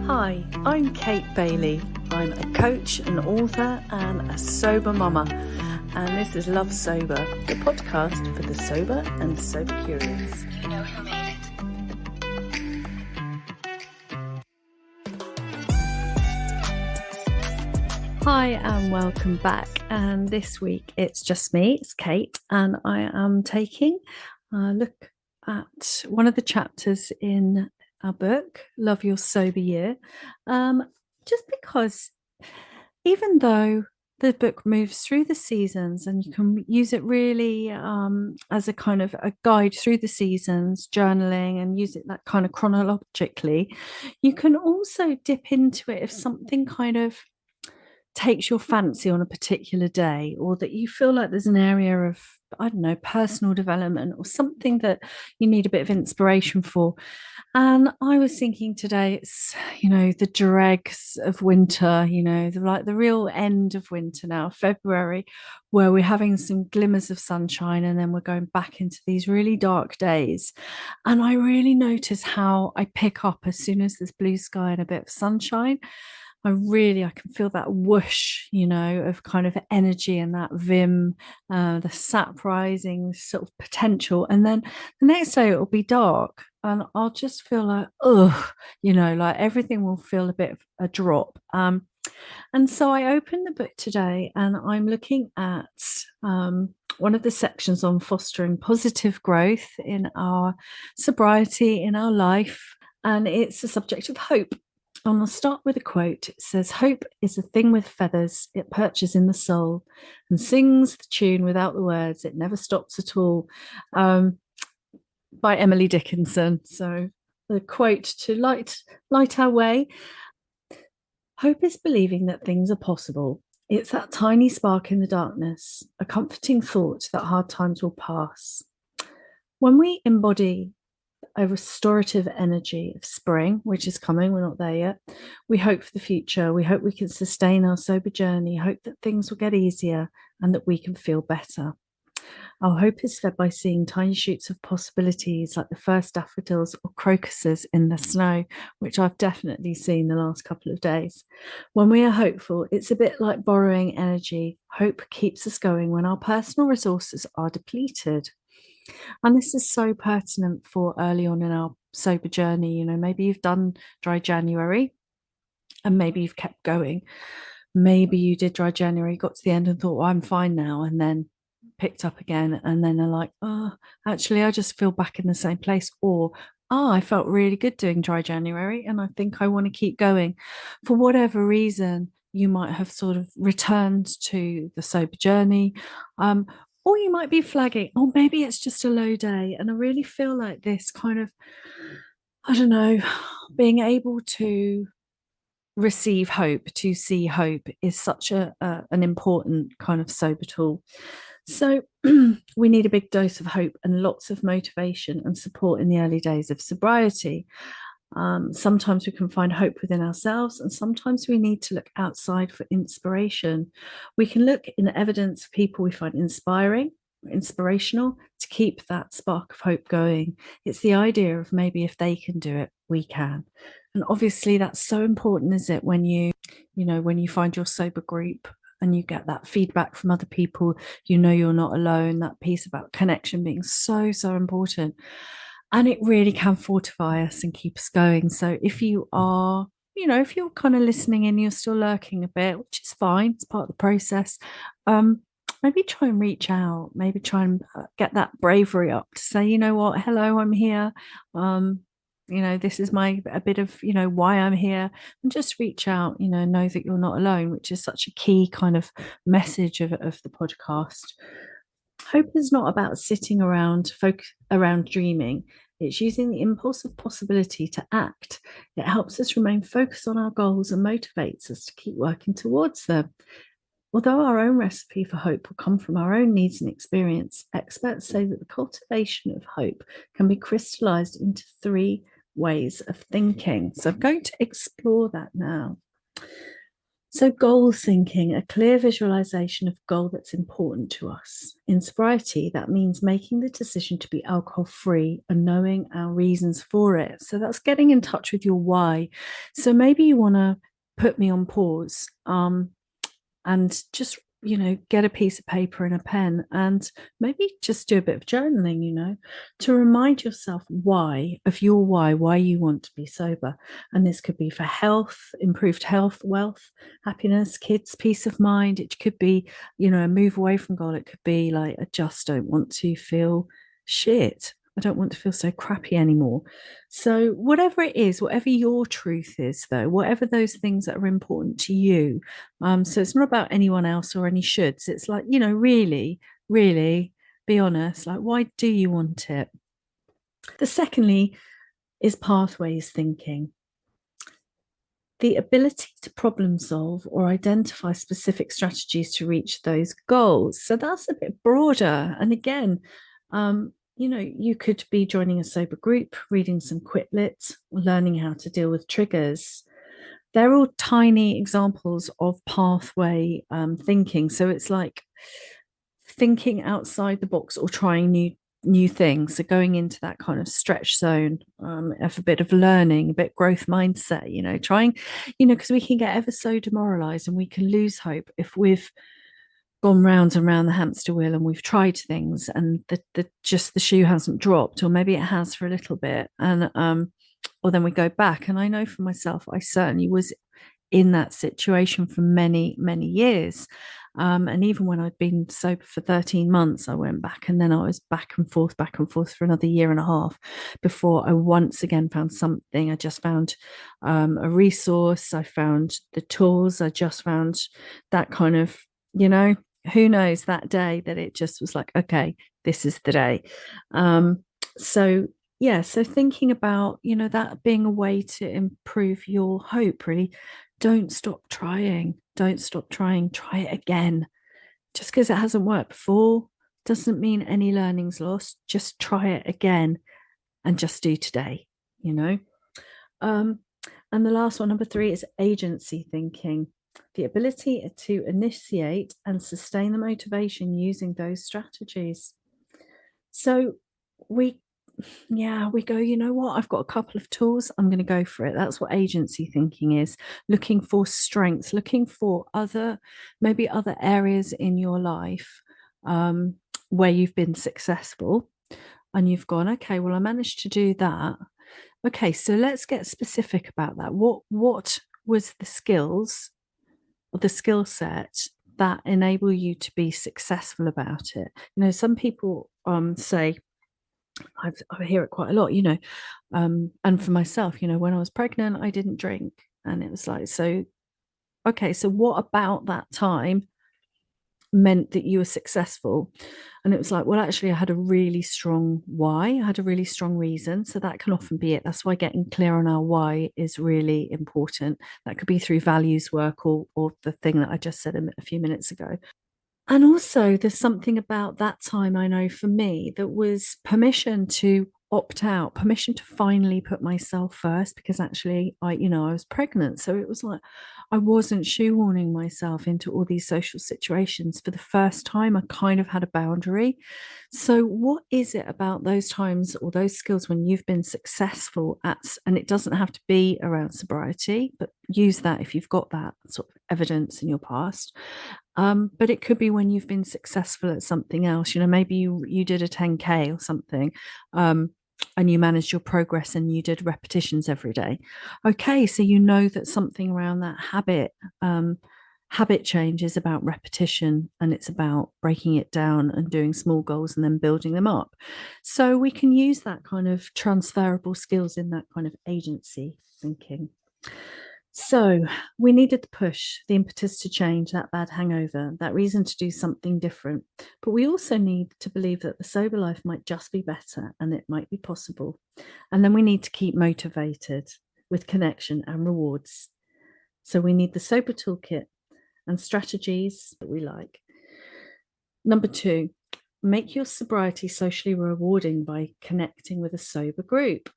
Hi, I'm Kate Bailey. I'm a coach, an author, and a sober mama. And this is Love Sober, the podcast for the sober and sober curious. You know who made it. Hi, and welcome back. And this week it's just me, it's Kate, and I am taking a look at one of the chapters in our book, Love Your Sober Year, just because even though the book moves through the seasons and you can use it really as a kind of a guide through the seasons, journaling, and use it that kind of chronologically, you can also dip into it if something kind of takes your fancy on a particular day, or that you feel like there's an area of, I don't know, personal development or something that you need a bit of inspiration for. And I was thinking today, it's, the dregs of winter, the real end of winter now, February, where we're having some glimmers of sunshine and then we're going back into these really dark days. And I really notice how I pick up as soon as there's blue sky and a bit of sunshine. I can feel that whoosh, of kind of energy and that vim, the sap rising sort of potential. And then the next day it'll be dark and I'll just feel like, like everything will feel a bit of a drop. And so I opened the book today and I'm looking at one of the sections on fostering positive growth in our sobriety, in our life. And it's the subject of hope. And I'll start with a quote. It says, "Hope is a thing with feathers. It perches in the soul and sings the tune without the words. It never stops at all." By Emily Dickinson. So the quote to light our way. Hope is believing that things are possible. It's that tiny spark in the darkness, a comforting thought that hard times will pass. When we embody a restorative energy of spring, which is coming, we're not there yet. We hope for the future. We hope we can sustain our sober journey, hope that things will get easier and that we can feel better. Our hope is fed by seeing tiny shoots of possibilities like the first daffodils or crocuses in the snow, which I've definitely seen the last couple of days. When we are hopeful, it's a bit like borrowing energy. Hope keeps us going when our personal resources are depleted. And this is so pertinent for early on in our sober journey. Maybe you've done dry January and maybe you've kept going. Maybe you did dry January, got to the end and thought, well, I'm fine now, and then picked up again. And then they're like, oh, actually, I just feel back in the same place. Or, I felt really good doing dry January and I think I want to keep going. For whatever reason, you might have sort of returned to the sober journey. Or you might be flagging, or maybe it's just a low day. And I really feel like this kind of, I don't know, being able to receive hope, to see hope is such an important kind of sober tool. So we need a big dose of hope and lots of motivation and support in the early days of sobriety. Sometimes we can find hope within ourselves, and sometimes we need to look outside for inspiration. We can look in the evidence of people we find inspiring, inspirational, to keep that spark of hope going. It's the idea of maybe if they can do it, we can. And obviously that's so important, is it, when you find your sober group and you get that feedback from other people, you're not alone. That piece about connection being so, so important. And it really can fortify us and keep us going. So if you are, if you're kind of listening and you're still lurking a bit, which is fine, it's part of the process, maybe try and reach out, maybe try and get that bravery up to say, you know what, hello, I'm here. This is a bit of, why I'm here, and just reach out, know that you're not alone, which is such a key kind of message of the podcast. Hope is not about sitting around dreaming. It's using the impulse of possibility to act. It helps us remain focused on our goals and motivates us to keep working towards them. Although our own recipe for hope will come from our own needs and experience, experts say that the cultivation of hope can be crystallized into 3 ways of thinking. So I'm going to explore that now. So, goal thinking, a clear visualization of goal that's important to us. In sobriety, that means making the decision to be alcohol free and knowing our reasons for it. So, that's getting in touch with your why. So, maybe you want to put me on pause and just get a piece of paper and a pen and maybe just do a bit of journaling, to remind yourself why you want to be sober. And this could be for health, improved health, wealth, happiness, kids, peace of mind. It could be a move away from goal. It could be like, I just don't want to feel shit. I don't want to feel so crappy anymore. So, whatever it is, whatever your truth is, though, whatever those things that are important to you, so it's not about anyone else or any shoulds. It's like, really, really be honest. Like, why do you want it? The secondly is pathways thinking. The ability to problem solve or identify specific strategies to reach those goals. So that's a bit broader. And again, you could be joining a sober group, reading some Quit Lit, learning how to deal with triggers. They're all tiny examples of pathway thinking. So it's like thinking outside the box or trying new things. So going into that kind of stretch zone of a bit of learning, a bit growth mindset, trying, because we can get ever so demoralized and we can lose hope if we've gone round and round the hamster wheel and we've tried things and the shoe hasn't dropped, or maybe it has for a little bit, and or then we go back. And I know for myself, I certainly was in that situation for many, many years. And even when I'd been sober for 13 months, I went back, and then I was back and forth for another year and a half before I once again found something. I just found a resource. I found the tools. I just found that kind of, who knows, that day that it just was like, okay, this is the day. So yeah, so thinking about, that being a way to improve your hope, really. Don't stop trying. Don't stop trying. Try it again. Just because it hasn't worked before doesn't mean any learning's lost. Just try it again and just do today, you know. Um, and the last one, number 3, is agency thinking. The ability to initiate and sustain the motivation using those strategies. So we go, you know what, I've got a couple of tools, I'm going to go for it. That's what agency thinking is. Looking for strengths, looking for maybe other areas in your life where you've been successful and you've gone, okay, well, I managed to do that. Okay, so let's get specific about that. What was the skills or the skill set that enable you to be successful about it? Some people say, I hear it quite a lot, and for myself, when I was pregnant, I didn't drink. And it was like, so, okay, so what about that time meant that you were successful? And it was like, well, actually, I had a really strong why. I had a really strong reason. So that can often be it. That's why getting clear on our why is really important. That could be through values work or the thing that I just said a few minutes ago. And also, there's something about that time, I know for me, that was permission to opt out, permission to finally put myself first, because actually I was pregnant. So it was like I wasn't shoehorning myself into all these social situations. For the first time, I kind of had a boundary. So what is it about those times or those skills when you've been successful and it doesn't have to be around sobriety, but use that if you've got that sort of evidence in your past. But it could be when you've been successful at something else. Maybe you did a 10K or something, and you managed your progress and you did repetitions every day. Okay, so you know that something around that habit change is about repetition, and it's about breaking it down and doing small goals and then building them up. So we can use that kind of transferable skills in that kind of agency thinking. So we needed the push, the impetus to change, that bad hangover, that reason to do something different. But we also need to believe that the sober life might just be better and it might be possible. And then we need to keep motivated with connection and rewards. So we need the sober toolkit and strategies that we like. Number 2, make your sobriety socially rewarding by connecting with a sober group.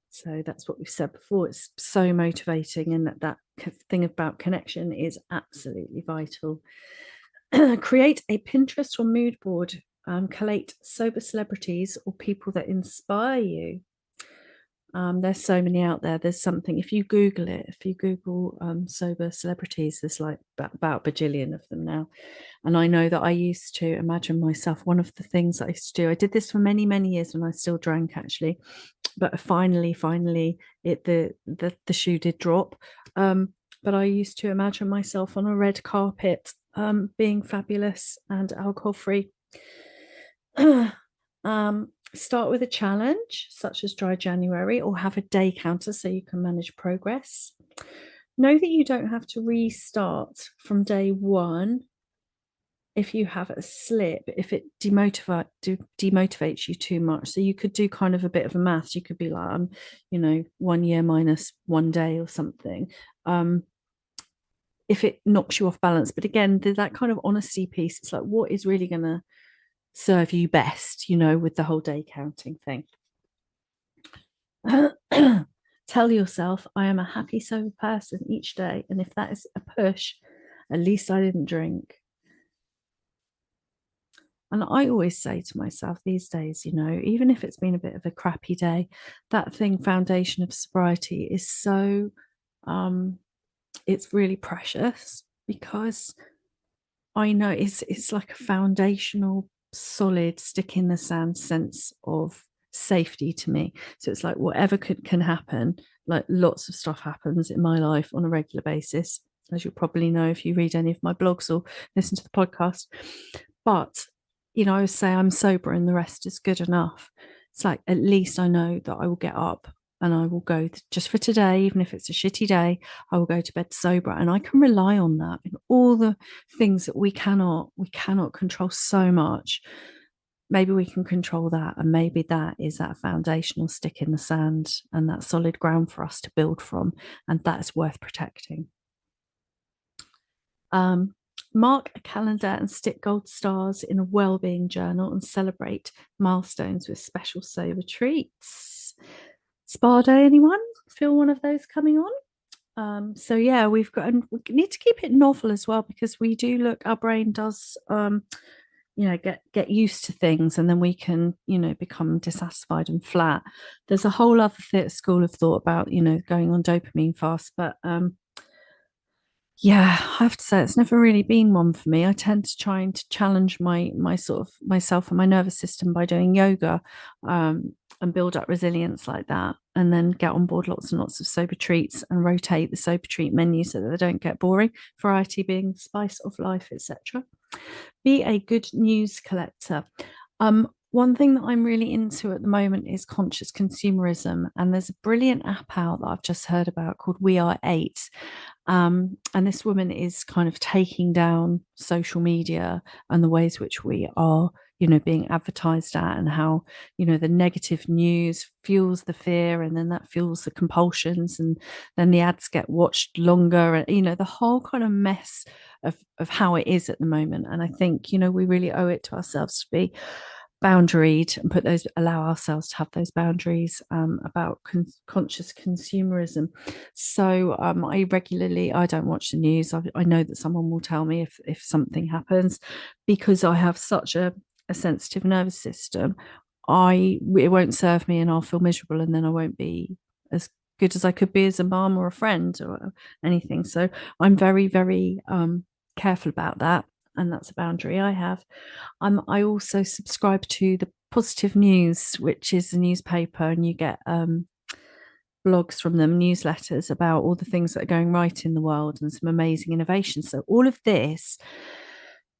So that's what we've said before. It's so motivating, and that thing about connection is absolutely vital. Create a Pinterest or mood board. Collate sober celebrities or people that inspire you. There's so many out there. There's something, if you Google it, if you Google sober celebrities, there's like about a bajillion of them now. And I know that I used to imagine myself, one of the things I used to do, I did this for many, many years when I still drank actually, but finally, the shoe did drop. But I used to imagine myself on a red carpet, being fabulous and alcohol free. Start with a challenge such as dry January, or have a day counter so you can manage progress. Know that you don't have to restart from day one if you have a slip, if it demotivates you too much. So you could do kind of a bit of a maths. You could be like, 1 year minus 1 day or something. If it knocks you off balance. But again, that kind of honesty piece, it's like, what is really going to serve you best, with the whole day counting thing. Tell yourself, I am a happy sober person each day. And if that is a push, at least I didn't drink. And I always say to myself these days, even if it's been a bit of a crappy day, that foundation of sobriety is so, it's really precious, because I know it's like a foundational, solid, stick in the sand sense of safety to me. So it's like whatever can happen, like lots of stuff happens in my life on a regular basis, as you'll probably know if you read any of my blogs or listen to the podcast. But I always say I'm sober and the rest is good enough. It's like, at least I know that I will get up and I will go just for today, even if it's a shitty day, I will go to bed sober, and I can rely on that in all the things that we cannot control so much. Maybe we can control that, and maybe that is that foundational stick in the sand and that solid ground for us to build from, and that's worth protecting. Mark a calendar and stick gold stars in a well-being journal, and celebrate milestones with special sober treats. Spa day, anyone feel one of those coming on? So yeah, we've got, and we need to keep it novel as well, because we do look, our brain does get used to things, and then we can become dissatisfied and flat. There's a whole other school of thought about going on dopamine fast, but yeah, I have to say it's never really been one for me. I tend to try and challenge my sort of myself and my nervous system by doing yoga, and build up resilience like that, and then get on board lots and lots of sober treats and rotate the sober treat menu so that they don't get boring. Variety being the spice of life, etc. Be a good news collector. One thing that I'm really into at the moment is conscious consumerism, and there's a brilliant app out that I've just heard about called We Are Eight. And this woman is kind of taking down social media and the ways which we are, being advertised at, and how, the negative news fuels the fear, and then that fuels the compulsions, and then the ads get watched longer, and, the whole kind of mess of how it is at the moment. And I think, we really owe it to ourselves to be boundaried and allow ourselves to have those boundaries, about conscious consumerism. So I don't watch the news. I know that someone will tell me if something happens, because I have such a sensitive nervous system. It won't serve me, and I'll feel miserable, and then I won't be as good as I could be as a mom or a friend or anything. So I'm very, very careful about that, and that's a boundary I have. I also subscribe to the Positive News, which is a newspaper, and you get blogs from them, newsletters about all the things that are going right in the world and some amazing innovations. So all of this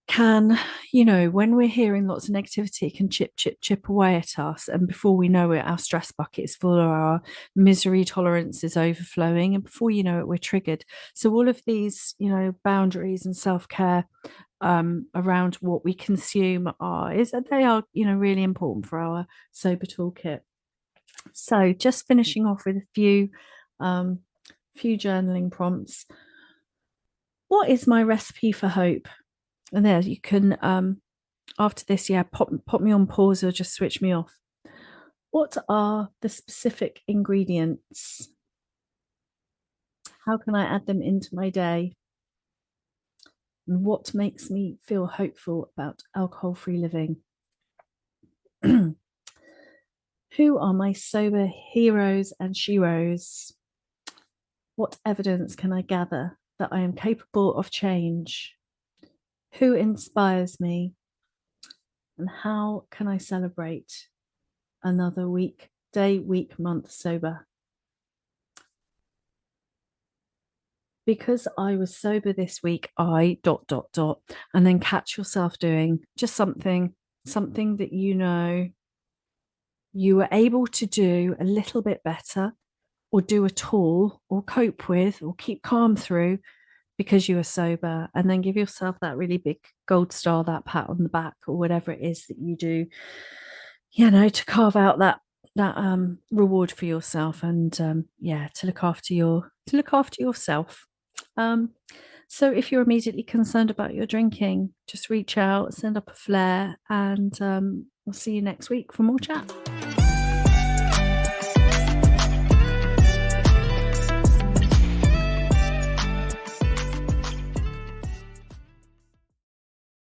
can, when we're hearing lots of negativity, it can chip away at us. And before we know it, our stress bucket is full, or our misery tolerance is overflowing. And before you know it, we're triggered. So all of these, boundaries and self-care around what we consume they are really important for our sober toolkit. So just finishing off with a few journaling prompts. What is my recipe for hope? And there you can, after this, pop me on pause or just switch me off. What are the specific ingredients? How can I add them into my day? And what makes me feel hopeful about alcohol-free living? Who are my sober heroes and sheroes? What evidence can I gather that I am capable of change? Who inspires me? And how can I celebrate another week, day, week, month sober? Because I was sober this week, I dot dot dot, and then catch yourself doing just something that you know you were able to do a little bit better, or do at all, or cope with, or keep calm through because you were sober, and then give yourself that really big gold star, that pat on the back, or whatever it is that you do, to carve out that reward for yourself, and to look after yourself. um so if you're immediately concerned about your drinking, just reach out, send up a flare, and we'll see you next week for more chat.